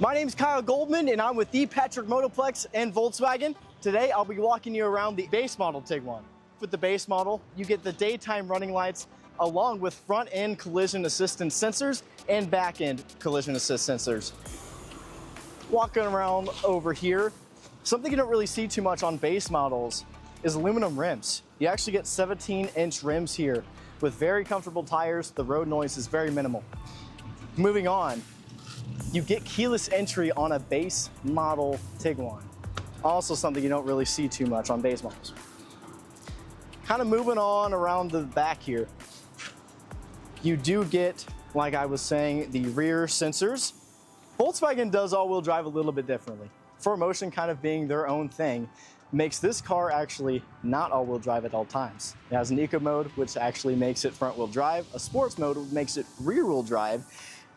My name's Kyle Goldman and I'm with D-Patrick Motoplex and Volkswagen. Today I'll be walking you around the base model Tiguan. With the base model, you get the daytime running lights along with front end collision assistance sensors and back end collision assist sensors. Walking around over here, something you don't really see too much on base models is aluminum rims. You actually get 17-inch rims here with very comfortable tires. The road noise is very minimal. Moving on, you get keyless entry on a base model Tiguan. Also something you don't really see too much on base models. Kind of moving on around the back here, you do get, like I was saying, the rear sensors. Volkswagen does all-wheel drive a little bit differently. 4Motion kind of being their own thing makes this car actually not all-wheel drive at all times. It has an eco mode, which actually makes it front-wheel drive, a sports mode, which makes it rear-wheel drive,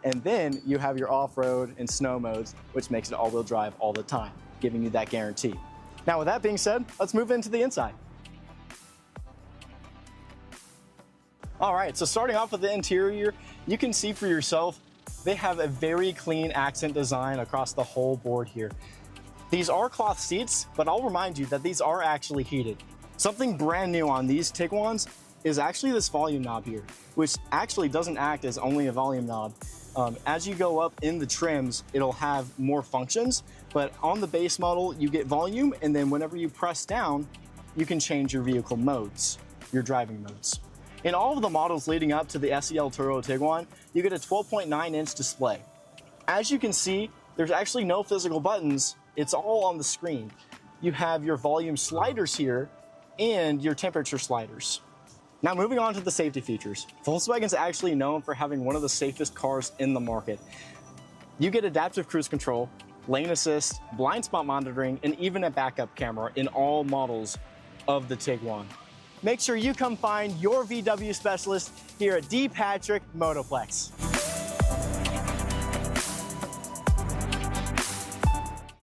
and then you have your off-road and snow modes, which makes it all-wheel drive all the time, giving you that guarantee. Now, with that being said, let's move into the inside. All right, so starting off with the interior, you can see for yourself, they have a very clean accent design across the whole board here. These are cloth seats, but I'll remind you that these are actually heated. Something brand new on these Tiguans is actually this volume knob here, which actually doesn't act as only a volume knob. As you go up in the trims, it'll have more functions, but on the base model, you get volume, and then whenever you press down, you can change your vehicle modes, your driving modes. In all of the models leading up to the SEL Turbo Tiguan, you get a 12.9-inch display. As you can see, there's actually no physical buttons, it's all on the screen. You have your volume sliders here and your temperature sliders. Now moving on to the safety features. Volkswagen's actually known for having one of the safest cars in the market. You get adaptive cruise control, lane assist, blind spot monitoring, and even a backup camera in all models of the Tiguan. Make sure you come find your VW specialist here at D-Patrick Motoplex.